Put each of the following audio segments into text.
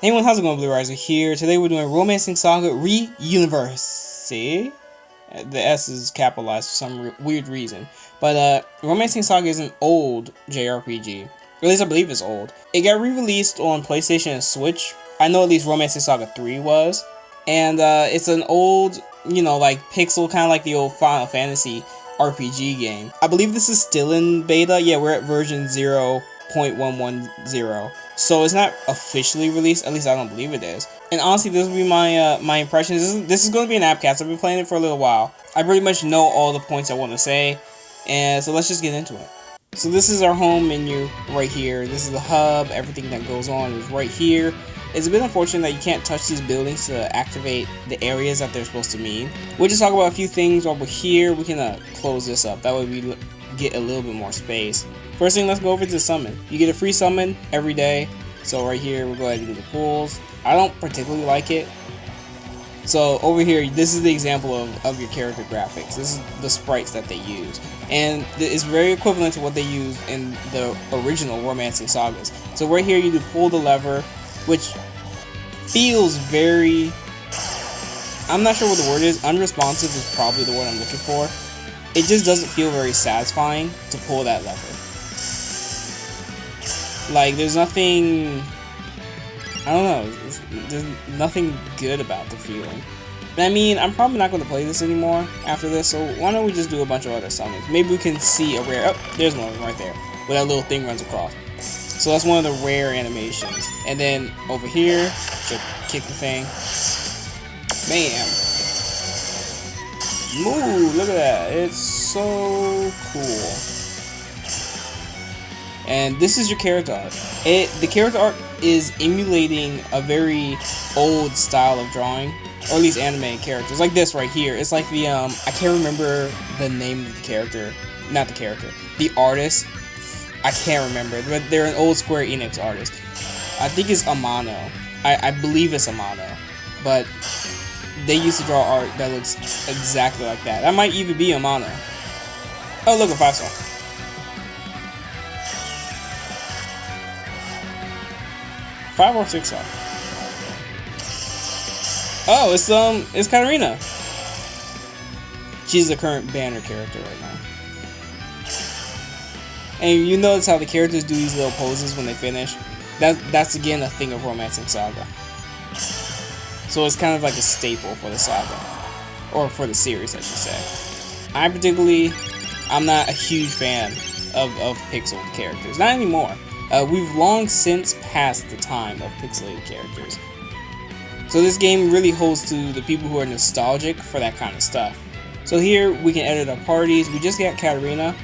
Hey everyone, how's it going? Blue Riser here. Today we're doing Romancing Saga univerSe. The S is capitalized for some weird reason. But Romancing Saga is an old JRPG. At least I believe it's old. It got re-released on PlayStation and Switch. I know at least Romancing Saga 3 was. And it's an old, like pixel, kind of like the old Final Fantasy RPG game. I believe this is still in beta. Yeah, we're at version 0.110. So it's not officially released, at least I don't believe it is. And honestly, this will be my my impressions. This is going to be an AppCast. I've been playing it for a little while. I pretty much know all the points I want to say, and so let's just get into it. So this is our home menu right here. This is the hub. Everything that goes on is right here. It's a bit unfortunate that you can't touch these buildings to activate the areas that they're supposed to mean. We'll just talk about a few things while we're here. We can close this up. That way we get a little bit more space. First thing, let's go over to the summon. You get a free summon every day. So right here, we'll go ahead and do the pools. I don't particularly like it. So over here, this is the example of your character graphics. This is the sprites that they use. And it's very equivalent to what they used in the original Romancing Sagas. So right here, you do pull the lever, which feels very... I'm not sure what the word is. Unresponsive is probably the word I'm looking for. It just doesn't feel very satisfying to pull that lever. Like, there's nothing, I don't know, there's nothing good about the feeling. I mean, I'm probably not going to play this anymore after this, so why don't we just do a bunch of other summons? Maybe we can see a rare, oh, there's one right there, where that little thing runs across. So that's one of the rare animations. And then over here, should kick the thing. Bam. Ooh, look at that, it's so cool. And this is your character art. The character art is emulating a very old style of drawing, or at least anime characters, like this right here. It's like the I can't remember the name of the character, not the character, the artist. I can't remember, but they're an old Square Enix artist. I think it's Amano. I believe it's Amano, but they used to draw art that looks exactly like that. That might even be Amano. Oh, look, a 5-star. 5 or 6 star. Oh, it's Katarina. She's the current banner character right now. And you notice how the characters do these little poses when they finish. That's again a thing of Romancing Saga. So it's kind of like a staple for the saga, or for the series, I should say. I'm not a huge fan of pixel characters, not anymore. We've long since passed the time of pixelated characters. So this game really holds to the people who are nostalgic for that kind of stuff. So here we can edit our parties. We just got Katarina.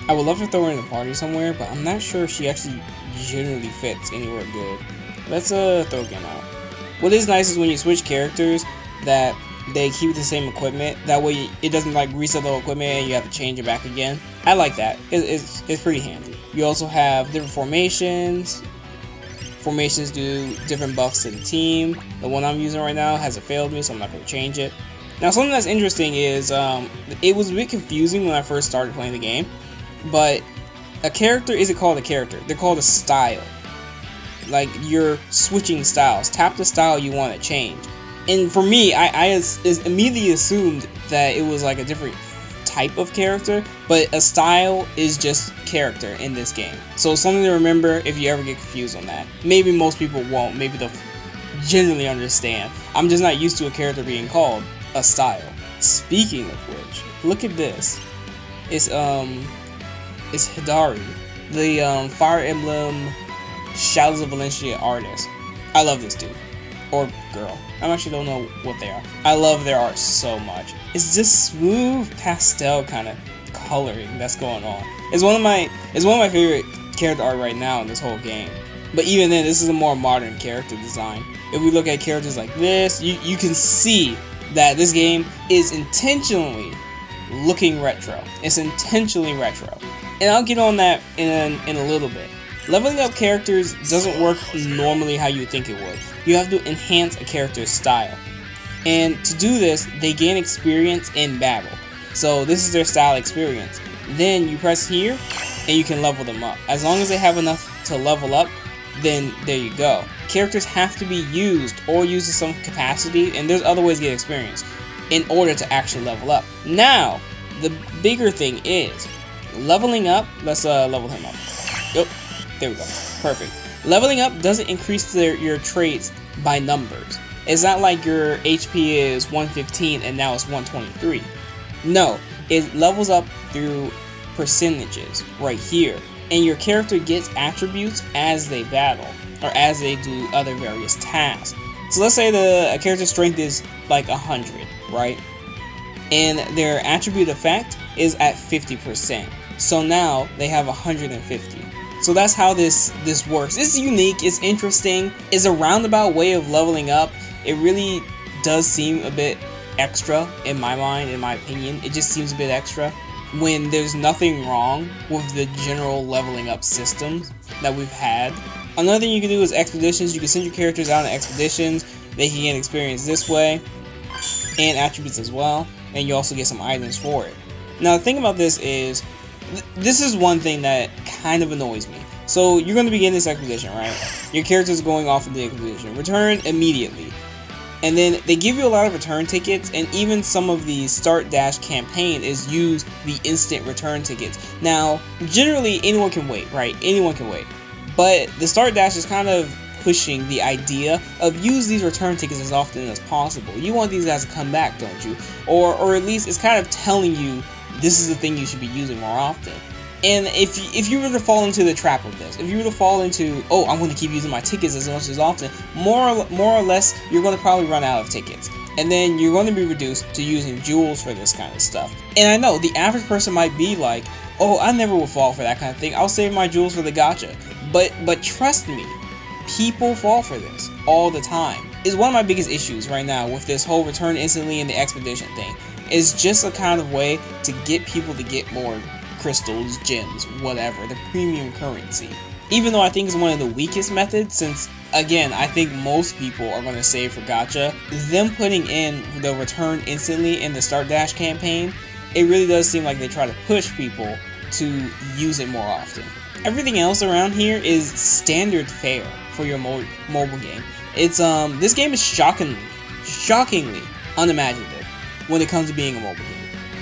I would love to throw her in a party somewhere, but I'm not sure if she actually generally fits anywhere good. Let's throw a game out. What is nice is when you switch characters that they keep the same equipment. That way it doesn't like reset the whole equipment and you have to change it back again. I like that. It's pretty handy. You also have different formations. Formations do different buffs to the team. The one I'm using right now hasn't failed me, so I'm not going to change it. Now something that's interesting is it was a bit confusing when I first started playing the game, but a character isn't called a character. They're called a style. Like, you're switching styles. Tap the style you want to change. And for me, I immediately assumed that it was like a different type of character, but a style is just character in this game. So something to remember if you ever get confused on that. Maybe most people won't. Maybe they'll generally understand. I'm just not used to a character being called a style. Speaking of which, look at this. It's Hidari, the Fire Emblem Shadows of Valencia artist. I love this dude. Or girl. I actually don't know what they are. I love their art so much. It's just smooth pastel kind of coloring that's going on. It's one of my favorite character art right now in this whole game. But even then, this is a more modern character design. If we look at characters like this, you can see that this game is intentionally looking retro. It's intentionally retro. And I'll get on that in a little bit. Leveling up characters doesn't work normally how you think it would. You have to enhance a character's style. And to do this, they gain experience in battle. So this is their style experience. Then you press here, and you can level them up. As long as they have enough to level up, then there you go. Characters have to be used or used in some capacity, and there's other ways to get experience in order to actually level up. Now, the bigger thing is leveling up. Let's level him up. Yep, there we go. Perfect. Leveling up doesn't increase your traits by numbers. It's not like your HP is 115 and now it's 123. No, it levels up through percentages right here. And your character gets attributes as they battle, or as they do other various tasks. So let's say a character's strength is like 100, right? And their attribute effect is at 50%. So now they have 150. So that's how this works. It's unique, it's interesting, it's a roundabout way of leveling up. It really does seem a bit extra in my mind, in my opinion. It just seems a bit extra when there's nothing wrong with the general leveling up systems that we've had. Another thing you can do is expeditions. You can send your characters out on expeditions. They can get experience this way, and attributes as well, and you also get some items for it. Now the thing about this is, this is one thing that kind of annoys me. So you're going to begin this expedition, right? Your character's going off of the expedition. Return immediately. And then they give you a lot of return tickets, and even some of the start dash campaign is use the instant return tickets. Now, generally anyone can wait, right? Anyone can wait. But the start dash is kind of pushing the idea of use these return tickets as often as possible. You want these guys to come back, don't you? Or at least it's kind of telling you this is the thing you should be using more often. And if you were to fall into the trap of this, if you were to fall into, oh, I'm going to keep using my tickets as much as often, more or less, you're going to probably run out of tickets. And then you're going to be reduced to using jewels for this kind of stuff. And I know, the average person might be like, oh, I never would fall for that kind of thing. I'll save my jewels for the gacha. But trust me, people fall for this all the time. It's one of my biggest issues right now with this whole return instantly and the expedition thing. It's just a kind of way to get people to get more crystals, gems, whatever, the premium currency. Even though I think it's one of the weakest methods, since, again, I think most people are going to save for gacha, them putting in the return instantly in the start dash campaign, it really does seem like they try to push people to use it more often. Everything else around here is standard fare for your mobile game. It's this game is shockingly unimaginative when it comes to being a mobile game.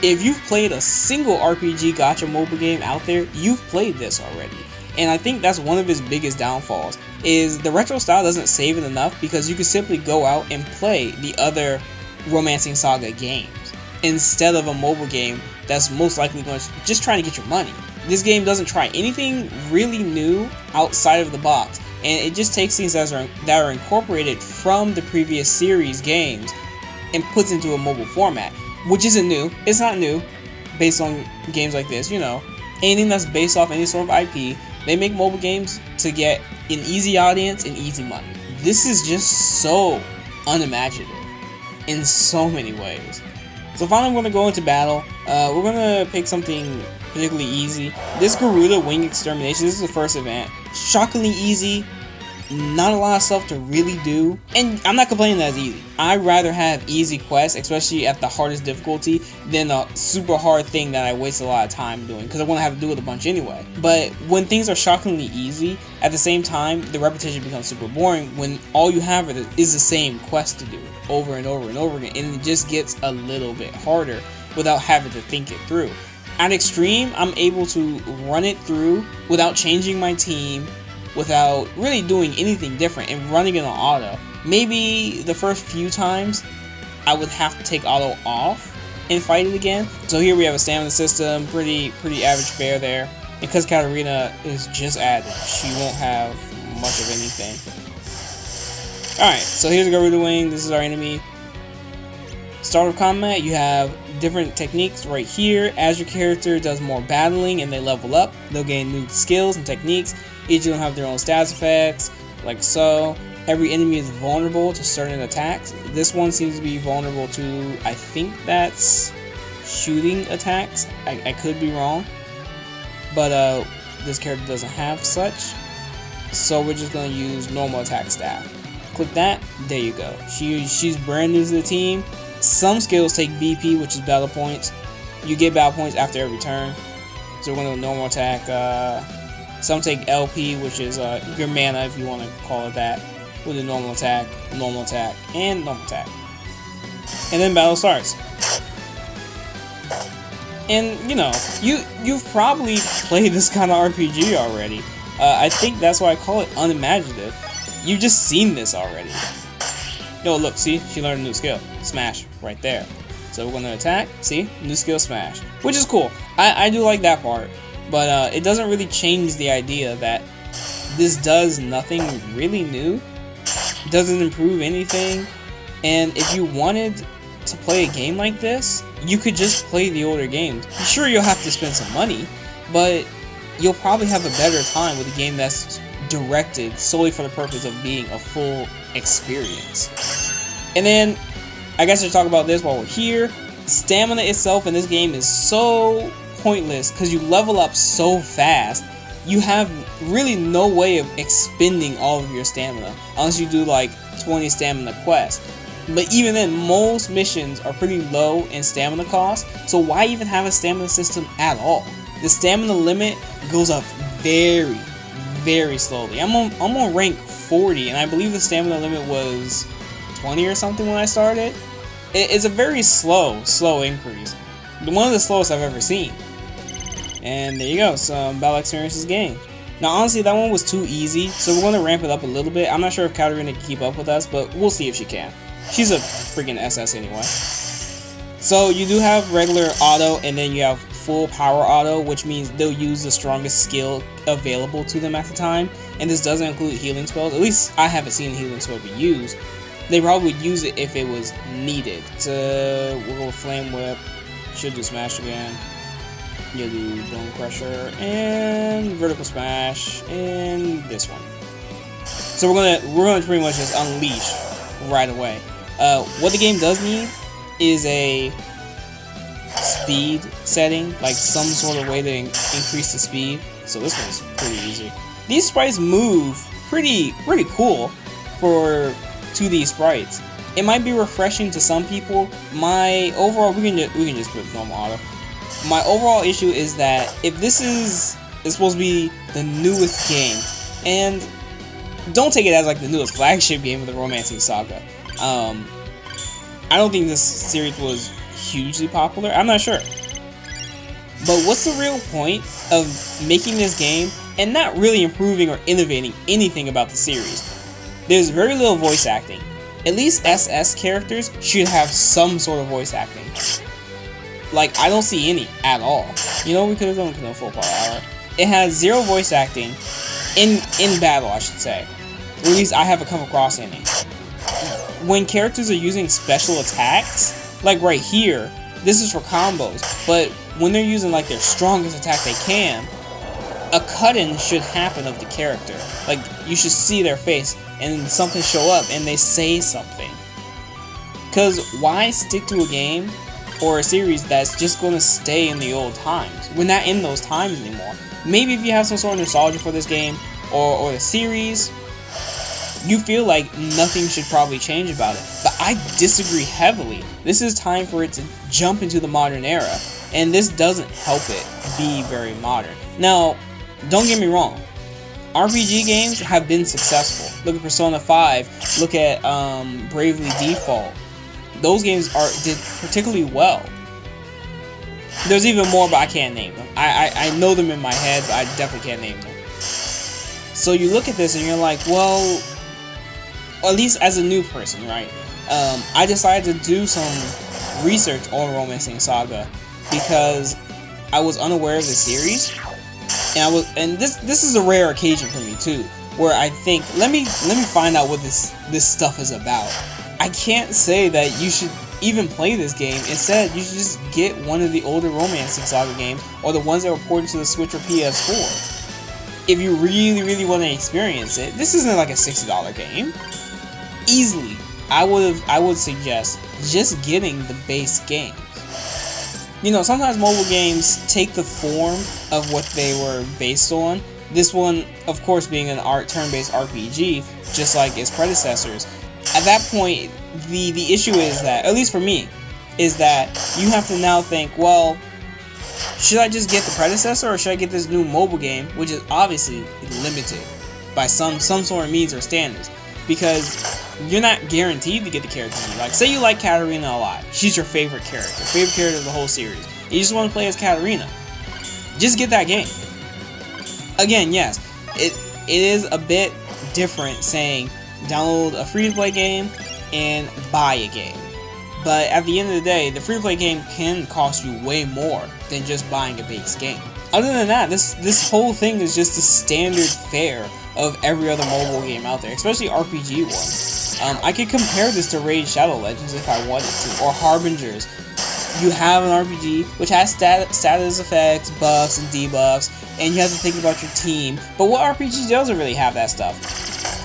If you've played a single RPG gacha mobile game out there, you've played this already. And I think that's one of his biggest downfalls, is the retro style doesn't save it enough because you can simply go out and play the other Romancing Saga games instead of a mobile game that's most likely going to just trying to get your money. This game doesn't try anything really new outside of the box, and it just takes things that are incorporated from the previous series games and puts into a mobile format. Which isn't new. It's not new based on games like this, you know. Anything that's based off any sort of IP, they make mobile games to get an easy audience and easy money. This is just so unimaginative in so many ways. So finally we're going to go into battle. We're going to pick something particularly easy. This Garuda Wing Extermination, this is the first event. Shockingly easy. Not a lot of stuff to really do, and I'm not complaining that it's easy. I'd rather have easy quests, especially at the hardest difficulty, than a super hard thing that I waste a lot of time doing, because I want to have to do it a bunch anyway. But when things are shockingly easy, at the same time, the repetition becomes super boring when all you have is the same quest to do over and over and over again, and it just gets a little bit harder without having to think it through. At Extreme, I'm able to run it through without changing my team, without really doing anything different, and running it on auto. Maybe the first few times I would have to take auto off and fight it again. So here we have a stamina system, pretty average fare there. Because Katarina is just added, she won't have much of anything. Alright, so here's a Garuda Wing, this is our enemy. Start of combat, you have different techniques right here. As your character does more battling and they level up, they'll gain new skills and techniques. Each of them have their own stats effects, like so. Every enemy is vulnerable to certain attacks. This one seems to be vulnerable to, I think that's shooting attacks. I could be wrong. But this character doesn't have such. So we're just going to use normal attack staff. Click that, there you go. She's brand new to the team. Some skills take BP, which is battle points. You get battle points after every turn. So we're going to do normal attack. Some take LP, which is your mana, if you want to call it that, with a normal attack, and normal attack. And then battle starts. And, you know, you've probably played this kind of RPG already. I think that's why I call it unimaginative. You've just seen this already. No, look, see? She learned a new skill. Smash, right there. So we're gonna attack, see? New skill, smash. Which is cool. I do like that part. But it doesn't really change the idea that this does nothing really new. It doesn't improve anything. And if you wanted to play a game like this, you could just play the older games. Sure, you'll have to spend some money, but you'll probably have a better time with a game that's directed solely for the purpose of being a full experience. And then, I guess to talk about this while we're here, stamina itself in this game is so pointless because you level up so fast. You have really no way of expending all of your stamina unless you do like 20 stamina quests. But even then, most missions are pretty low in stamina cost, so why even have a stamina system at all? The stamina limit goes up very, very slowly. I'm on rank 40, and I believe the stamina limit was 20 or something when I started. It's a very slow increase. One of the slowest I've ever seen. And there you go, some battle experiences gained. Now honestly, that one was too easy, so we're going to ramp it up a little bit. I'm not sure if Katarina can keep up with us, but we'll see if she can. She's a freaking SS anyway. So you do have regular auto, and then you have full power auto, which means they'll use the strongest skill available to them at the time. And this doesn't include healing spells. At least I haven't seen a healing spell be used. They probably would use it if it was needed. So we'll go with Flame Whip. Should do Smash again. You'll do Bone Crusher and Vertical Smash and this one. So we're gonna pretty much just unleash right away. What the game does need is a speed setting, like some sort of way to increase the speed. So this one's pretty easy. These sprites move pretty cool for 2D sprites. It might be refreshing to some people. My overall, we can just put normal auto. My overall issue is that if this is supposed to be the newest game, and don't take it as like the newest flagship game of the Romancing Saga. I don't think this series was hugely popular. I'm not sure. But what's the real point of making this game and not really improving or innovating anything about the series? There's very little voice acting. At least SS characters should have some sort of voice acting. Like, I don't see any at all. You know, we could have done a full power hour. It has zero voice acting in battle, I should say. Or at least I haven't come across any. When characters are using special attacks, like right here, this is for combos, but when they're using like their strongest attack they can, a cut-in should happen of the character. Like, you should see their face and something show up and they say something. Because why stick to a game or a series that's just going to stay in the old times? We're not in those times anymore. Maybe if you have some sort of nostalgia for this game or the series, you feel like nothing should probably change about it. But I disagree heavily. This is time for it to jump into the modern era, and this doesn't help it be very modern. Now, don't get me wrong. RPG games have been successful. Look at Persona 5. Look at Bravely Default. Those games did particularly well. There's even more, but I can't name them. I know them in my head, but I definitely can't name them. So you look at this and you're like, well, at least as a new person, right? I decided to do some research on Romancing Saga because I was unaware of the series, and this is a rare occasion for me too, where I think let me find out what this stuff is about. I can't say that you should even play this game. Instead, you should just get one of the older Romancing Saga games or the ones that were ported to the Switch or PS4. If you really want to experience it, this isn't like a $60 game. Easily, I would suggest just getting the base game. You know, sometimes mobile games take the form of what they were based on. This one, of course, being an turn-based RPG, just like its predecessors. At that point, the issue is that, at least for me, is that you have to now think, well, should I just get the predecessor, or should I get this new mobile game, which is obviously limited by some sort of means or standards? Because you're not guaranteed to get the characters you like. Say you like Katarina a lot. She's your favorite character of the whole series. You just want to play as Katarina. Just get that game. Again, yes, it is a bit different saying download a free-to-play game and buy a game. But at the end of the day, the free-to-play game can cost you way more than just buying a base game. Other than that, this whole thing is just the standard fare of every other mobile game out there, especially RPG ones. I could compare this to Raid Shadow Legends if I wanted to, or Harbingers. You have an RPG which has status effects, buffs, and debuffs, and you have to think about your team. But what RPG doesn't really have that stuff?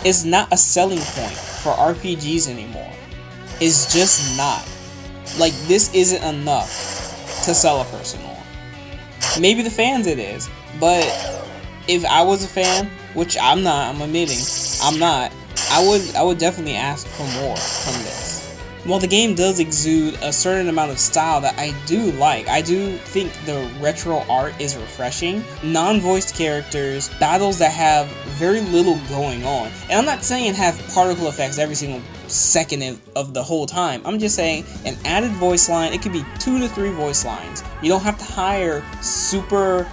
It's not a selling point for RPGs anymore. It's just not. Like, this isn't enough to sell a person on. Maybe the fans it is, but if I was a fan, which I'm not, I'm admitting, I'm not, I would definitely ask for more from this. While the game does exude a certain amount of style that I do like, I do think the retro art is refreshing, non-voiced characters, battles that have very little going on. And I'm not saying have particle effects every single second of the whole time. I'm just saying an added voice line. It could be 2 to 3 voice lines. You don't have to hire super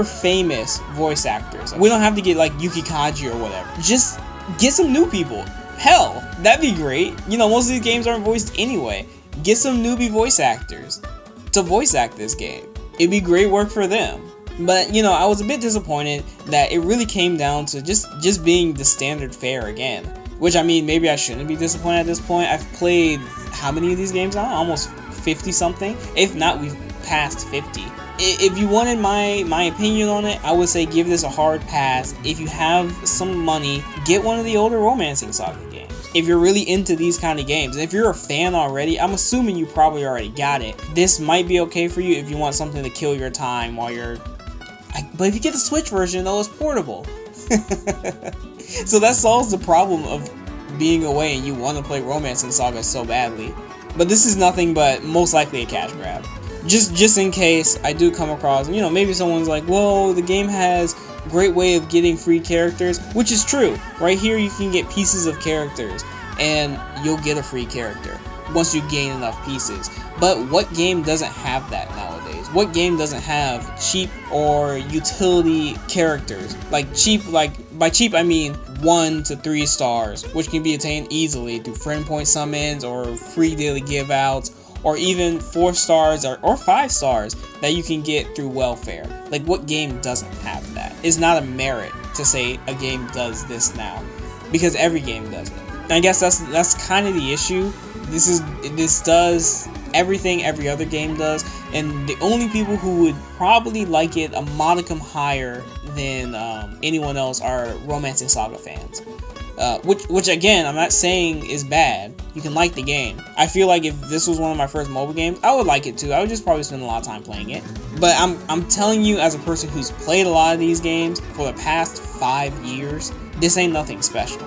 famous voice actors. We don't have to get like Yuki Kaji or whatever. Just get some new people. Hell, that'd be great. You know, most of these games aren't voiced anyway. Get some newbie voice actors to voice act this game. It'd be great work for them. But, you know, I was a bit disappointed that it really came down to just being the standard fare again. Which, I mean, maybe I shouldn't be disappointed at this point. I've played how many of these games now? Almost 50 something. If not, we've passed 50. If you wanted my opinion on it, I would say give this a hard pass. If you have some money, get one of the older Romancing Saga games. If you're really into these kind of games, and if you're a fan already, I'm assuming you probably already got it. This might be okay for you if you want something to kill your time while you're... But if you get the Switch version, though, it's portable. So that solves the problem of being away and you want to play Romancing Saga so badly. But this is nothing but most likely a cash grab. Just in case I do come across, you know, maybe someone's like, whoa, the game has great way of getting free characters, which is true. Right here you can get pieces of characters and you'll get a free character once you gain enough pieces. But what game doesn't have that nowadays? What game doesn't have cheap or utility characters? Like cheap, by cheap I mean 1 to 3 stars, which can be attained easily through friend point summons or free daily give outs, or even 4 stars or 5 stars that you can get through welfare. Like, what game doesn't have that? It's not a merit to say a game does this now, because every game does it. And I guess that's kind of the issue. This does everything every other game does, and the only people who would probably like it a modicum higher than anyone else are Romancing Saga fans. Which again, I'm not saying is bad. You can like the game. I feel like if this was one of my first mobile games, I would like it too. I would just probably spend a lot of time playing it. But I'm telling you, as a person who's played a lot of these games for the past 5 years, this ain't nothing special.